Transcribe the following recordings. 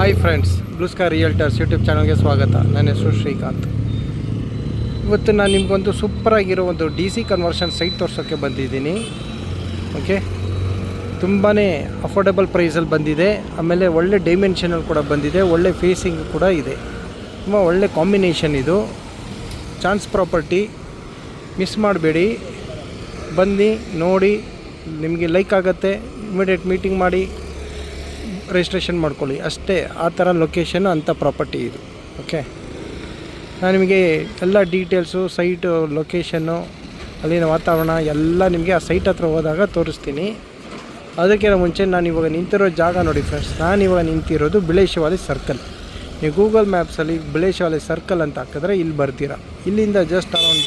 Hi friends, blue Sky realtors YouTube ಚಾನಲ್ಗೆ ಸ್ವಾಗತ. ನನ್ನ ಹೆಸರು ಶ್ರೀಕಾಂತ್. ಇವತ್ತು ನಾನು ನಿಮಗೊಂದು ಸೂಪರಾಗಿರೋ ಒಂದು DC ಕನ್ವರ್ಷನ್ ಸೈಟ್ ತೋರಿಸೋಕ್ಕೆ ಬಂದಿದ್ದೀನಿ. ಓಕೆ, ತುಂಬಾ ಅಫೋರ್ಡೆಬಲ್ ಪ್ರೈಸಲ್ಲಿ ಬಂದಿದೆ. ಆಮೇಲೆ ಒಳ್ಳೆ ಡೈಮೆನ್ಷನಲ್ಲಿ ಕೂಡ ಬಂದಿದೆ, ಒಳ್ಳೆ ಫೇಸಿಂಗ್ ಕೂಡ ಇದೆ. ತುಂಬ ಒಳ್ಳೆ ಕಾಂಬಿನೇಷನ್ ಇದು. ಚಾನ್ಸ್ ಪ್ರಾಪರ್ಟಿ ಮಿಸ್ ಮಾಡಬೇಡಿ, ಬನ್ನಿ ನೋಡಿ. ನಿಮಗೆ ಲೈಕ್ ಆಗುತ್ತೆ, ಇಮಿಡಿಯೇಟ್ ಮೀಟಿಂಗ್ ಮಾಡಿ ರಿಜಿಸ್ಟ್ರೇಷನ್ ಮಾಡ್ಕೊಳ್ಳಿ ಅಷ್ಟೇ. ಆ ಥರ ಲೊಕೇಶನ್ ಅಂಥ ಪ್ರಾಪರ್ಟಿ ಇದು. ಓಕೆ, ನಾನು ನಿಮಗೆ ಎಲ್ಲ ಡೀಟೇಲ್ಸು, ಸೈಟು, ಲೊಕೇಶನ್ನು, ಅಲ್ಲಿನ ವಾತಾವರಣ ಎಲ್ಲ ನಿಮಗೆ ಆ ಸೈಟ್ ಹತ್ರ ಹೋದಾಗ ತೋರಿಸ್ತೀನಿ. ಅದಕ್ಕಿಂತ ಮುಂಚೆ ನಾನು ಇವಾಗ ನಿಂತಿರೋ ಜಾಗ ನೋಡಿ ಫ್ರೆಂಡ್ಸ್. ನಾನಿವಾಗ ನಿಂತಿರೋದು ಬಿಳೇಶವಾಲಿ ಸರ್ಕಲ್. ನೀವು ಗೂಗಲ್ ಮ್ಯಾಪ್ಸಲ್ಲಿ ಬಿಳೇಶವಾಲಿ ಸರ್ಕಲ್ ಅಂತ ಹಾಕಿದ್ರೆ ಇಲ್ಲಿ ಬರ್ತೀರಾ. ಇಲ್ಲಿಂದ ಜಸ್ಟ್ ಅರೌಂಡ್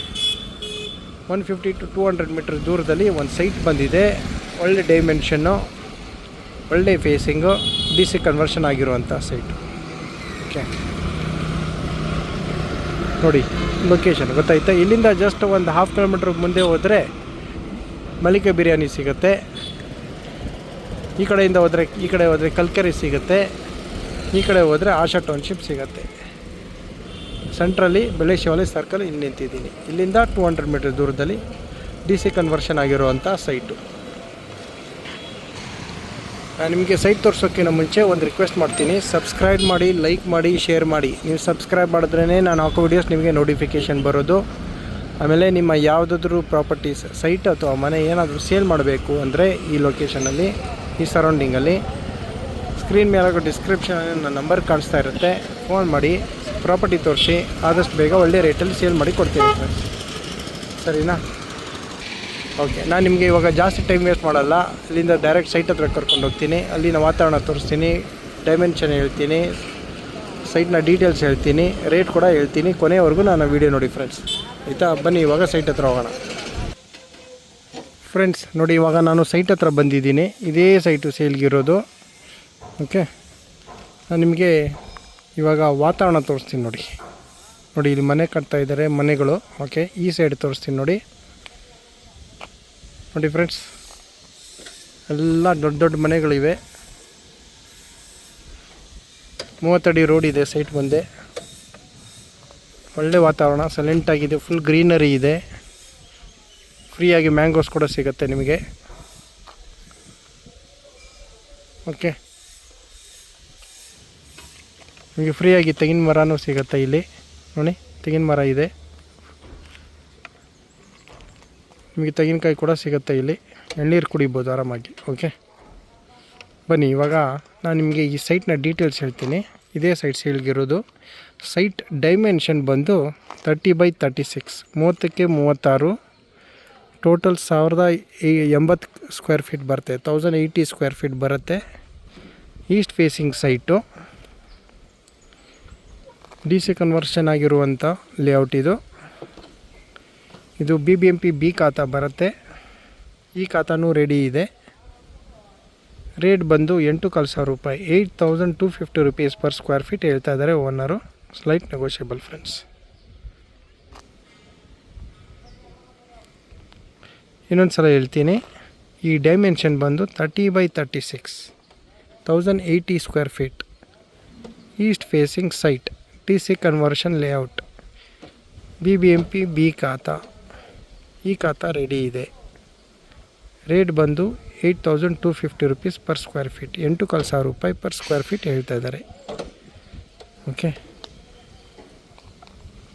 150 to 200 ಮೀಟರ್ ದೂರದಲ್ಲಿ ಒಂದು ಸೈಟ್ ಬಂದಿದೆ. ಒಳ್ಳೆ ಡೈಮೆನ್ಷನ್ನು, ಒಳ್ಳೆ ಫೇಸಿಂಗು, DC ಕನ್ವರ್ಷನ್ ಆಗಿರುವಂಥ ಸೈಟು. ಓಕೆ ನೋಡಿ, ಲೊಕೇಶನ್ ಗೊತ್ತಾಯ್ತಾ? ಇಲ್ಲಿಂದ ಜಸ್ಟ್ ಒಂದು 1/2 ಕಿಲೋಮೀಟ್ರ್ ಮುಂದೆ ಹೋದರೆ ಮಲ್ಲಿಕೆ ಬಿರಿಯಾನಿ ಸಿಗುತ್ತೆ. ಈ ಕಡೆಯಿಂದ ಹೋದರೆ ಕಲ್ಕೆರೆ ಸಿಗುತ್ತೆ. ಈ ಕಡೆ ಹೋದರೆ ಆಶಾ ಟೌನ್ಶಿಪ್ ಸಿಗುತ್ತೆ. ಸೆಂಟ್ರಲ್ಲಿ ಬಿಳೇಶವಾಲಿ ಸರ್ಕಲ್ ಇಲ್ಲಿ ನಿಂತಿದ್ದೀನಿ. ಇಲ್ಲಿಂದ 200 ಮೀಟರ್ ದೂರದಲ್ಲಿ DC ಕನ್ವರ್ಷನ್ ಆಗಿರುವಂಥ ಸೈಟು. ನಾನು ನಿಮಗೆ ಸೈಟ್ ತೋರಿಸೋಕ್ಕಿಂತ ಮುಂಚೆ ಒಂದು ರಿಕ್ವೆಸ್ಟ್ ಮಾಡ್ತೀನಿ. ಸಬ್ಸ್ಕ್ರೈಬ್ ಮಾಡಿ, ಲೈಕ್ ಮಾಡಿ, ಶೇರ್ ಮಾಡಿ. ನೀವು ಸಬ್ಸ್ಕ್ರೈಬ್ ಮಾಡಿದ್ರೇ ನಾನು ಹಾಕೋ ವೀಡಿಯೋಸ್ ನಿಮಗೆ ನೋಟಿಫಿಕೇಷನ್ ಬರೋದು. ಆಮೇಲೆ ನಿಮ್ಮ ಯಾವುದಾದ್ರೂ ಪ್ರಾಪರ್ಟೀಸ್, ಸೈಟ್ ಅಥವಾ ಮನೆ ಏನಾದರೂ ಸೇಲ್ ಮಾಡಬೇಕು ಅಂದರೆ ಈ ಲೊಕೇಶನಲ್ಲಿ, ಈ ಸರೌಂಡಿಂಗಲ್ಲಿ ಸ್ಕ್ರೀನ್ ಮೇಲಾಗೋ ಡಿಸ್ಕ್ರಿಪ್ಷನಲ್ಲಿ ನನ್ನ ನಂಬರ್ ಕಾಣಿಸ್ತಾ ಇರುತ್ತೆ. ಫೋನ್ ಮಾಡಿ, ಪ್ರಾಪರ್ಟಿ ತೋರಿಸಿ, ಆದಷ್ಟು ಬೇಗ ಒಳ್ಳೆ ರೇಟಲ್ಲಿ ಸೇಲ್ ಮಾಡಿ ಕೊಡ್ತೀನಿ ಫ್ರೆಂಡ್ಸ್. ಸರಿನಾ? ಓಕೆ, ನಾನು ನಿಮಗೆ ಇವಾಗ ಜಾಸ್ತಿ ಟೈಮ್ ವೇಸ್ಟ್ ಮಾಡಲ್ಲ. ಇಲ್ಲಿಂದ ಡೈರೆಕ್ಟ್ ಸೈಟ್ ಹತ್ರ ಕರ್ಕೊಂಡು ಹೋಗ್ತೀನಿ. ಅಲ್ಲಿನ ವಾತಾವರಣ ತೋರಿಸ್ತೀನಿ, ಡೈಮೆನ್ಷನ್ ಹೇಳ್ತೀನಿ, ಸೈಟ್ನ ಡೀಟೇಲ್ಸ್ ಹೇಳ್ತೀನಿ, ರೇಟ್ ಕೂಡ ಹೇಳ್ತೀನಿ. ಕೊನೆಯವರೆಗೂ ನಾನು ವೀಡಿಯೋ ನೋಡಿ ಫ್ರೆಂಡ್ಸ್, ಆಯಿತಾ? ಬನ್ನಿ ಇವಾಗ ಸೈಟ್ ಹತ್ರ ಹೋಗೋಣ. ಫ್ರೆಂಡ್ಸ್ ನೋಡಿ, ಇವಾಗ ನಾನು ಸೈಟ್ ಹತ್ರ ಬಂದಿದ್ದೀನಿ. ಇದೇ ಸೈಟು ಸೇಲ್ಗಿರೋದು. ಓಕೆ, ನಾನು ನಿಮಗೆ ಇವಾಗ ವಾತಾವರಣ ತೋರಿಸ್ತೀನಿ. ನೋಡಿ ಇಲ್ಲಿ ಮನೆ ಕಟ್ತಾ ಇದ್ದಾರೆ, ಮನೆಗಳು. ಓಕೆ, ಈ ಸೈಡ್ ತೋರಿಸ್ತೀನಿ ನೋಡಿ ಫ್ರೆಂಡ್ಸ್. ಎಲ್ಲ ದೊಡ್ಡ ದೊಡ್ಡ ಮನೆಗಳಿವೆ. 30 ಅಡಿ ರೋಡ್ ಇದೆ ಸೈಟ್ ಮುಂದೆ. ಒಳ್ಳೆ ವಾತಾವರಣ, ಸೈಲೆಂಟಾಗಿದೆ, ಫುಲ್ ಗ್ರೀನರಿ ಇದೆ. ಫ್ರೀಯಾಗಿ ಮ್ಯಾಂಗೋಸ್ ಕೂಡ ಸಿಗುತ್ತೆ ನಿಮಗೆ. ಓಕೆ, ನಿಮಗೆ ಫ್ರೀಯಾಗಿ ತೆಂಗಿನ ಮರನೂ ಸಿಗುತ್ತೆ ಇಲ್ಲಿ. ನೋಡಿ, ತೆಂಗಿನ ಮರ ಇದೆ. ನಿಮಗೆ ತೆಂಗಿನಕಾಯಿ ಕೂಡ ಸಿಗುತ್ತೆ ಇಲ್ಲಿ. ಎಳ್ನೀರು ಕುಡಿಬೋದು ಆರಾಮಾಗಿ. ಓಕೆ, ಬನ್ನಿ ಇವಾಗ ನಾನು ನಿಮಗೆ ಈ ಸೈಟ್ನ ಡೀಟೇಲ್ಸ್ ಹೇಳ್ತೀನಿ. ಇದೇ ಸೈಟ್ ಸೇಲ್ಗಿರೋದು. ಸೈಟ್ ಡೈಮೆನ್ಷನ್ ಬಂದು 30x36, 30ಕ್ಕೆ 36. ಟೋಟಲ್ 1080 ಸ್ಕ್ವೇರ್ ಫೀಟ್ ಬರುತ್ತೆ, 1080 ಸ್ಕ್ವೇರ್ ಫೀಟ್ ಬರುತ್ತೆ. East facing site, DC conversion ಆಗಿರುವಂಥ ಲೇಔಟ್ ಇದು. BBMP B ಖಾತಾ ಬರುತ್ತೆ. ಈ ಖಾತಾನೂ ರೆಡಿ ಇದೆ. ರೇಟ್ ಬಂದು 8,500 ರೂಪಾಯಿ, 8,250 rupees ಪರ್ ಸ್ಕ್ವೇರ್ ಫೀಟ್ ಹೇಳ್ತಾ ಇದ್ದಾರೆ ಓನರು. Slight negotiable friends. ಇನ್ನೊಂದು ಸಲ ಹೇಳ್ತೀನಿ, ಈ ಡೈಮೆನ್ಷನ್ ಬಂದು 30x36, 1080 square feet, East facing site, DC conversion layout, BBMP B ಖಾತಾ. ಈ ಖಾತಾ ರೆಡಿ ಇದೆ. ರೇಟ್ ಬಂದು 8,250 rupees ಪರ್ ಸ್ಕ್ವೇರ್ ಫೀಟ್, 8,500 ರೂಪಾಯಿ ಪರ್ ಸ್ಕ್ವೇರ್ ಫೀಟ್ ಹೇಳ್ತಾ ಇದ್ದಾರೆ. ಓಕೆ,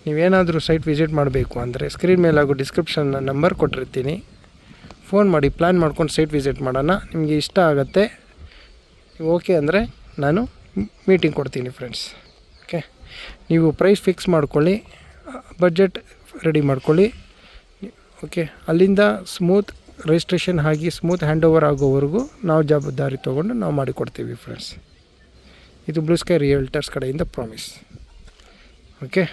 ನೀವೇನಾದರೂ ಸೈಟ್ ವಿಸಿಟ್ ಮಾಡಬೇಕು ಅಂದರೆ ಸ್ಕ್ರೀನ್ ಮೇಲಾಗೋ ಡಿಸ್ಕ್ರಿಪ್ಷನ್ ನಂಬರ್ ಕೊಟ್ಟಿರ್ತೀನಿ. ಫೋನ್ ಮಾಡಿ, ಪ್ಲ್ಯಾನ್ ಮಾಡ್ಕೊಂಡು ಸೈಟ್ ವಿಸಿಟ್ ಮಾಡೋಣ. ನಿಮಗೆ ಇಷ್ಟ ಆಗುತ್ತೆ, ಓಕೆ ಅಂದರೆ ನಾನು ಮೀಟಿಂಗ್ ಕೊಡ್ತೀನಿ ಫ್ರೆಂಡ್ಸ್. ಓಕೆ, ನೀವು ಪ್ರೈಸ್ ಫಿಕ್ಸ್ ಮಾಡ್ಕೊಳ್ಳಿ, ಬಡ್ಜೆಟ್ ರೆಡಿ ಮಾಡ್ಕೊಳ್ಳಿ. ಓಕೆ, ಅಲ್ಲಿಂದ ಸ್ಮೂತ್ ರಿಜಿಸ್ಟ್ರೇಷನ್ ಆಗಿ ಸ್ಮೂತ್ ಹ್ಯಾಂಡ್ ಓವರ್ ಆಗೋವರೆಗೂ ನಾವು ಜವಾಬ್ದಾರಿ ತೊಗೊಂಡು ನಾವು ಮಾಡಿಕೊಡ್ತೀವಿ ಫ್ರೆಂಡ್ಸ್. ಇದು ಬ್ಲೂ ಸ್ಕೈ ರಿಯಲ್ಟರ್ಸ್ ಕಡೆಯಿಂದ ಪ್ರಾಮಿಸ್. Okay,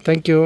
thank you.